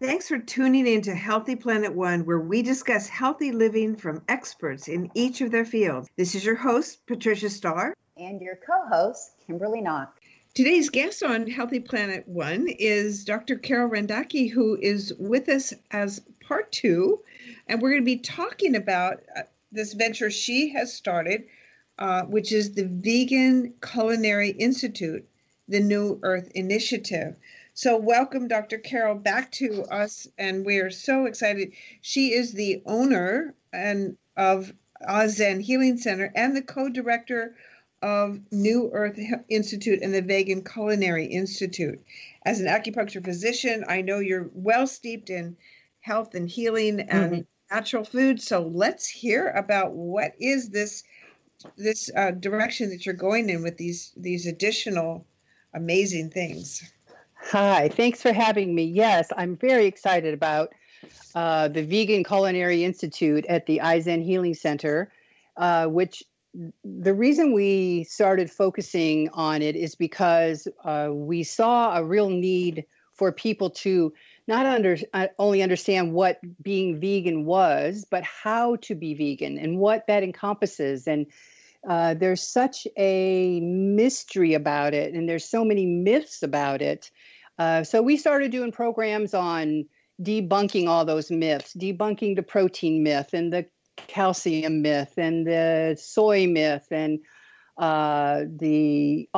Thanks for tuning in to Healthy Planet One, where we discuss healthy living from experts in each of their fields. This is your host, Patricia Starr. And your co-host, Kimberly Knock. Today's guest on Healthy Planet One is Dr. Carol Randaci, who is with us as part two. And we're going to be talking about this venture she has started, which is the Vegan Culinary Institute, the New Earth Initiative. So welcome, Dr. Carol, back to us, and we are so excited. She is the owner of Zen Healing Center and the co-director of New Earth Institute and the Vegan Culinary Institute. As an acupuncture physician, I know you're well steeped in health and healing and natural food. So let's hear about what is this direction that you're going in with these additional amazing things. Hi, thanks for having me. Yes, I'm very excited about the Vegan Culinary Institute at the Zen Healing Center, which the reason we started focusing on it is because we saw a real need for people to not only understand what being vegan was, but how to be vegan and what that encompasses. And there's such a mystery about it, and there's so many myths about it. So we started doing programs on debunking all those myths, debunking the protein myth and the calcium myth and the soy myth and all the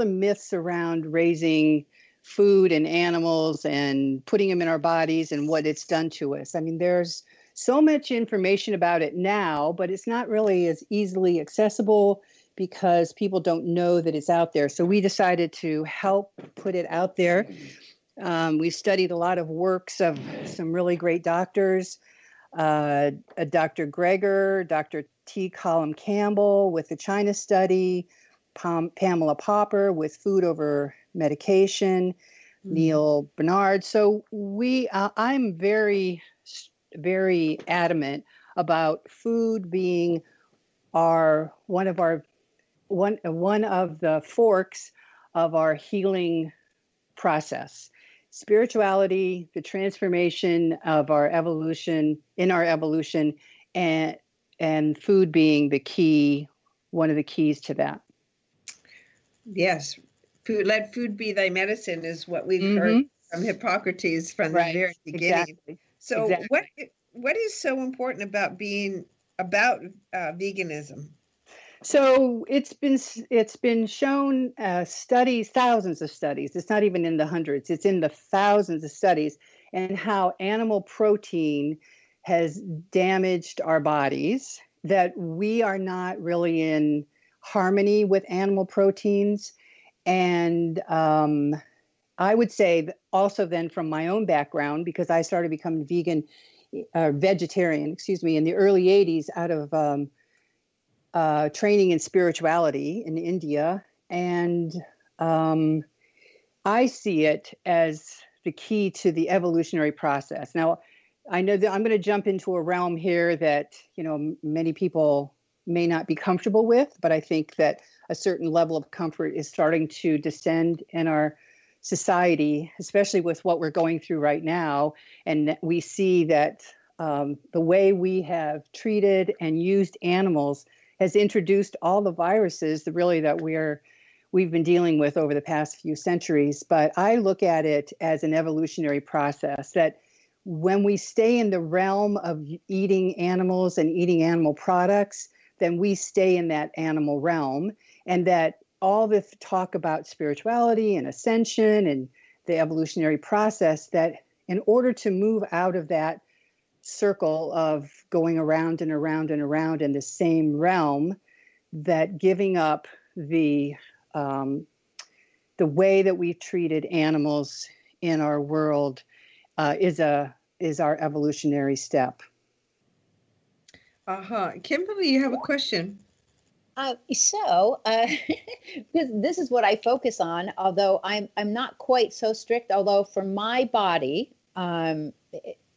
myths around raising food and animals and putting them in our bodies and what it's done to us. I mean, there's so much information about it now, but it's not really as easily accessible because people don't know that it's out there. So we decided to help put it out there. We studied a lot of works of some really great doctors, Dr. Greger, Dr. T. Colin Campbell with the China study, Pamela Popper with food over medication, Neil Bernard. So I'm very, very adamant about food being one of the forks of our healing process. Spirituality, the transformation of our evolution, and food being the key, one of the keys to that. Yes, let food be thy medicine is what we've heard from Hippocrates from the very beginning. Exactly. So exactly. What is so important about being about veganism? So it's been shown, studies, thousands of studies. It's not even in the hundreds. It's in the thousands of studies, and how animal protein has damaged our bodies, that we are not really in harmony with animal proteins. And I would say that also then from my own background, because I started becoming vegetarian, in the early 80s out of training in spirituality in India. And I see it as the key to the evolutionary process. Now, I know that I'm going to jump into a realm here that, many people may not be comfortable with, but I think that a certain level of comfort is starting to descend in our society, especially with what we're going through right now. And we see that the way we have treated and used animals has introduced all the viruses that we've been dealing with over the past few centuries. But I look at it as an evolutionary process, that when we stay in the realm of eating animals and eating animal products, then we stay in that animal realm. And that all this talk about spirituality and ascension and the evolutionary process, that in order to move out of that circle of going around and around and around in the same realm, that giving up the way that we've treated animals in our world is our evolutionary step. Kimberly, you have a question. Because this is what I focus on, although I'm not quite so strict, although for my body,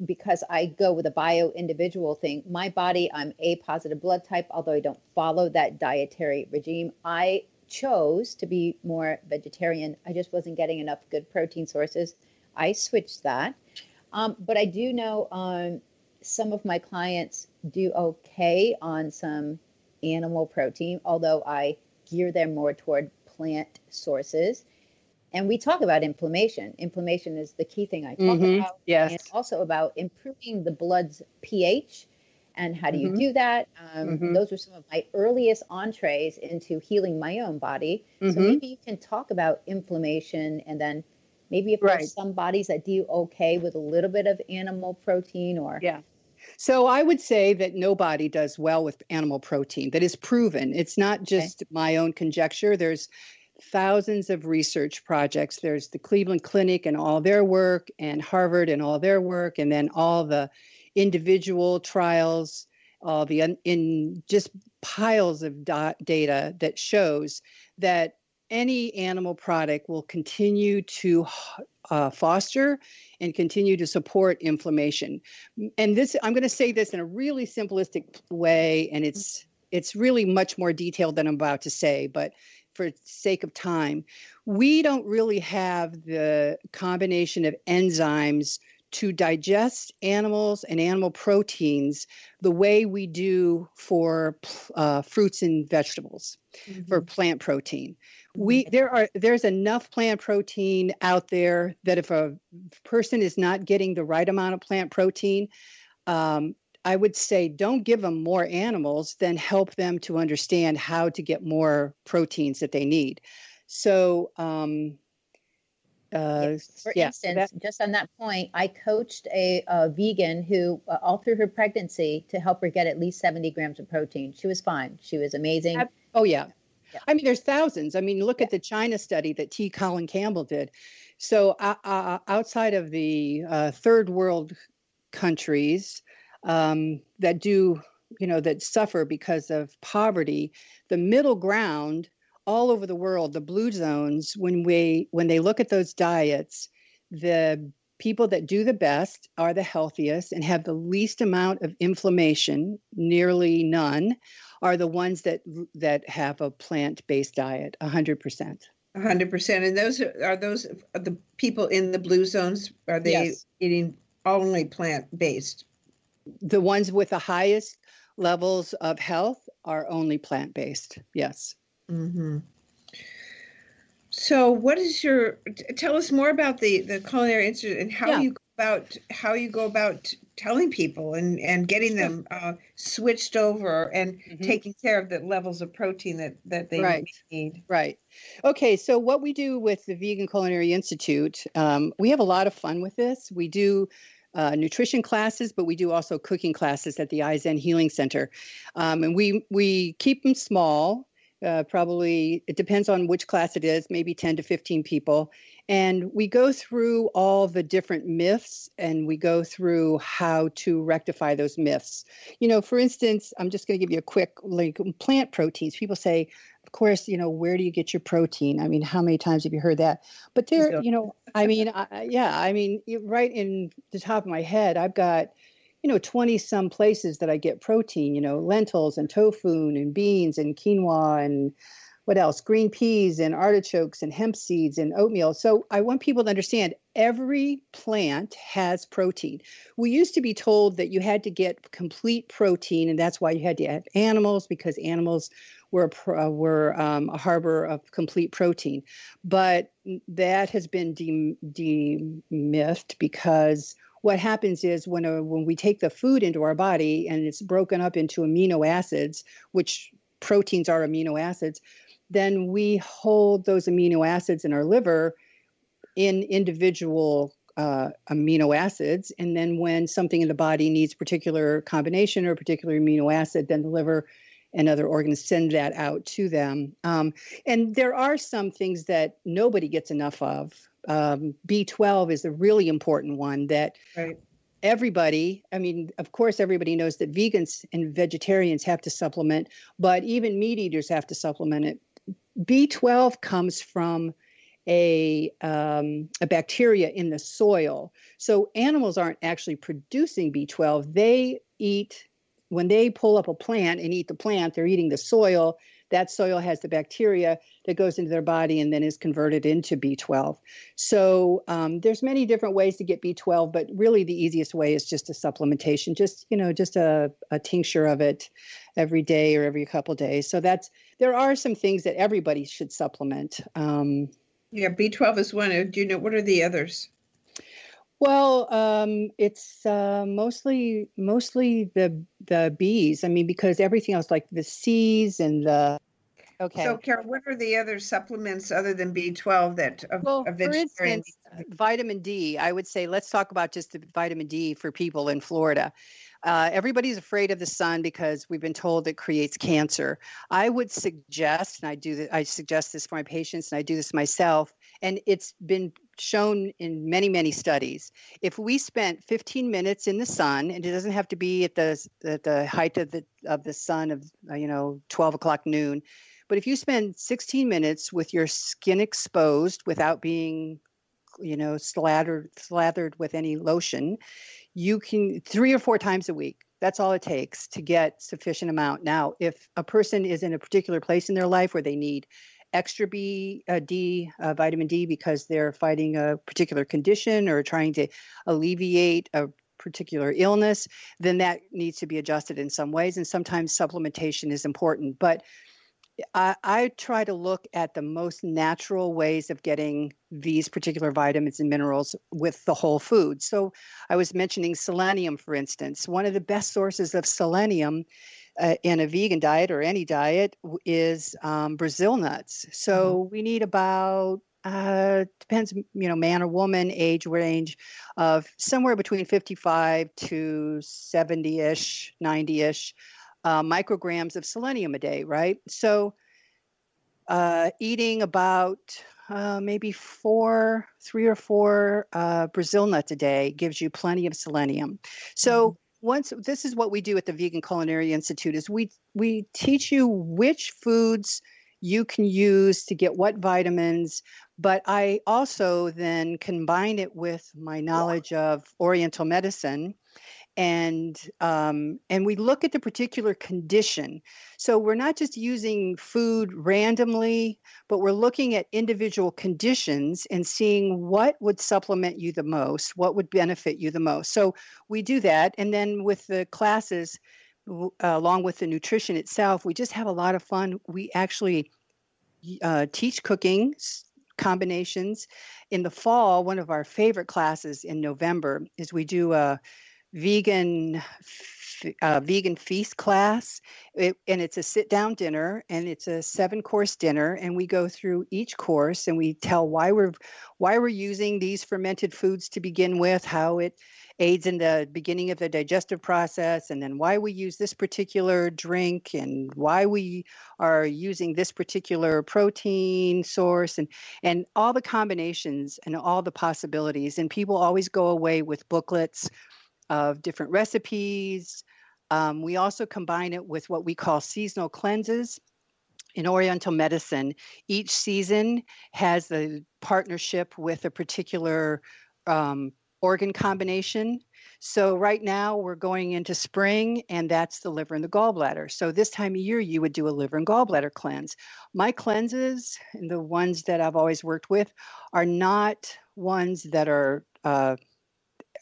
because I go with a bio-individual thing, my body, I'm A positive blood type, although I don't follow that dietary regime. I chose to be more vegetarian. I just wasn't getting enough good protein sources. I switched that. But I do know some of my clients do okay on some animal protein, although I gear them more toward plant sources. And we talk about inflammation. Inflammation is the key thing I talk about. Yes. And also about improving the blood's pH. And how do you do that? Those were some of my earliest entrees into healing my own body. So maybe you can talk about inflammation, and then maybe if there's some bodies that do okay with a little bit of animal protein or. Yeah. So I would say that nobody does well with animal protein. That is proven. It's not just my own conjecture. There's thousands of research projects. There's the Cleveland Clinic and all their work, and Harvard and all their work, and then all the individual trials, in just piles of data that shows that any animal product will continue to foster and continue to support inflammation. And this, I'm going to say this in a really simplistic way, and it's really much more detailed than I'm about to say, but for sake of time, we don't really have the combination of enzymes to digest animals and animal proteins the way we do for fruits and vegetables, for plant protein. There's enough plant protein out there that if a person is not getting the right amount of plant protein, I would say don't give them more animals, then help them to understand how to get more proteins that they need. So, for instance, just on that point, I coached a vegan who, all through her pregnancy, to help her get at least 70 grams of protein. She was fine. She was amazing. Oh, yeah. I mean, there's thousands. I mean, look at the China study that T. Colin Campbell did. So outside of the third world countries that do, that suffer because of poverty, the middle ground all over the world, the blue zones, when they look at those diets, the people that do the best are the healthiest and have the least amount of inflammation, nearly none, are the ones that have a plant-based diet, 100%. 100%. And those are the people in the blue zones? Are they eating only plant-based? The ones with the highest levels of health are only plant-based. Yes. Mm-hmm. So tell us more about the Culinary Institute and how you go about telling people and getting them switched over and taking care of the levels of protein that they need. Right. Okay. So what we do with the Vegan Culinary Institute, we have a lot of fun with this. We do nutrition classes, but we do also cooking classes at the iZen Healing Center. And we keep them small. Probably, it depends on which class it is, maybe 10 to 15 people. And we go through all the different myths, and we go through how to rectify those myths. For instance, I'm just going to give you a quick, plant proteins. People say, of course, where do you get your protein? I mean, how many times have you heard that? But right in the top of my head, I've got 20 some places that I get protein, lentils and tofu and beans and quinoa and what else? Green peas and artichokes and hemp seeds and oatmeal. So I want people to understand every plant has protein. We used to be told that you had to get complete protein, and that's why you had to have animals, because animals were a harbor of complete protein. But that has been demythed, because what happens is when we take the food into our body and it's broken up into amino acids, which proteins are amino acids, then we hold those amino acids in our liver in individual amino acids. And then when something in the body needs particular combination or a particular amino acid, then the liver and other organs send that out to them. And there are some things that nobody gets enough of. B12 is a really important one that everybody, of course, everybody knows that vegans and vegetarians have to supplement, but even meat eaters have to supplement it. B12 comes from a bacteria in the soil. So animals aren't actually producing B12. When they pull up a plant and eat the plant, they're eating the soil. that soil has the bacteria that goes into their body and then is converted into B12. So there's many different ways to get B12, but really the easiest way is just a supplementation, just a tincture of it every day or every couple of days. So there are some things that everybody should supplement. Yeah, B12 is one. Do you know what are the others? Well, it's mostly the B's. I mean, because everything else, like the C's and the. Okay. So, Carol, what are the other supplements other than B12 that for instance, vitamin D? I would say let's talk about just the vitamin D for people in Florida. Everybody's afraid of the sun because we've been told it creates cancer. I would suggest, and I suggest this for my patients, and I do this myself, and it's been shown in many, many studies. If we spent 15 minutes in the sun, and it doesn't have to be at the height of the sun of 12 o'clock noon, but if you spend 16 minutes with your skin exposed without being slathered with any lotion, you can 3 or 4 times a week. That's all it takes to get sufficient amount. Now, if a person is in a particular place in their life where they need extra vitamin D, because they're fighting a particular condition or trying to alleviate a particular illness, then that needs to be adjusted in some ways. And sometimes supplementation is important. But I try to look at the most natural ways of getting these particular vitamins and minerals with the whole food. So I was mentioning selenium, for instance. One of the best sources of selenium in a vegan diet or any diet is Brazil nuts. So we need about, depends, man or woman, age range of somewhere between 55 to 70-ish, 90-ish. Micrograms of selenium a day, right? So eating about maybe 3 or 4 Brazil nuts a day gives you plenty of selenium. So this is what we do at the Vegan Culinary Institute is we teach you which foods you can use to get what vitamins, but I also then combine it with my knowledge of Oriental medicine. And we look at the particular condition. So we're not just using food randomly, but we're looking at individual conditions and seeing what would supplement you the most, what would benefit you the most. So we do that. And then with the classes, along with the nutrition itself, we just have a lot of fun. We actually teach cooking combinations. In the fall, one of our favorite classes in November is we do a vegan feast class, and it's a sit-down dinner, and it's a 7-course dinner, and we go through each course and we tell why we're using these fermented foods to begin with, how it aids in the beginning of the digestive process, and then why we use this particular drink and why we are using this particular protein source, and all the combinations and all the possibilities. And people always go away with booklets of different recipes. We also combine it with what we call seasonal cleanses. In Oriental medicine, each season has a partnership with a particular organ combination. So right now we're going into spring, and that's the liver and the gallbladder. So this time of year, you would do a liver and gallbladder cleanse. My cleanses, and the ones that I've always worked with, are not ones that are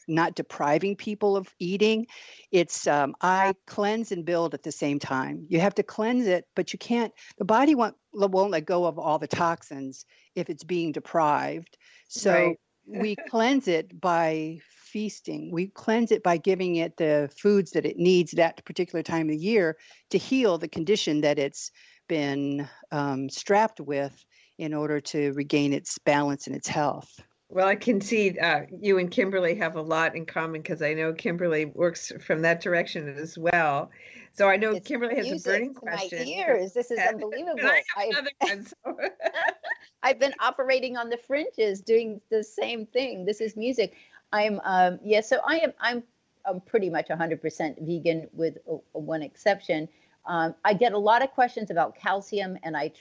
not depriving people of eating. It's I cleanse and build at the same time. You have to cleanse it, but you can't. The body won't let go of all the toxins if it's being deprived. So we cleanse it by feasting. We cleanse it by giving it the foods that it needs that particular time of year to heal the condition that it's been strapped with in order to regain its balance and its health. Well, I can see you and Kimberly have a lot in common because I know Kimberly works from that direction as well. So I know Kimberly has a burning question. My ears. This is unbelievable. I've been operating on the fringes, doing the same thing. This is music. I'm pretty much 100% vegan with one exception. I get a lot of questions about calcium, and I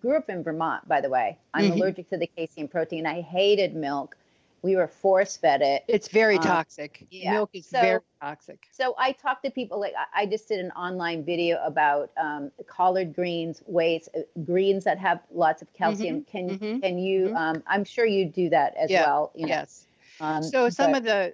grew up in Vermont, by the way. I'm allergic to the casein protein. I hated milk. we were force fed it. It's very toxic. Yeah. Milk is very toxic. So I talked to people, like I just did an online video about collard greens, greens that have lots of calcium. Can you? I'm sure you do that as well. Yes. So some of the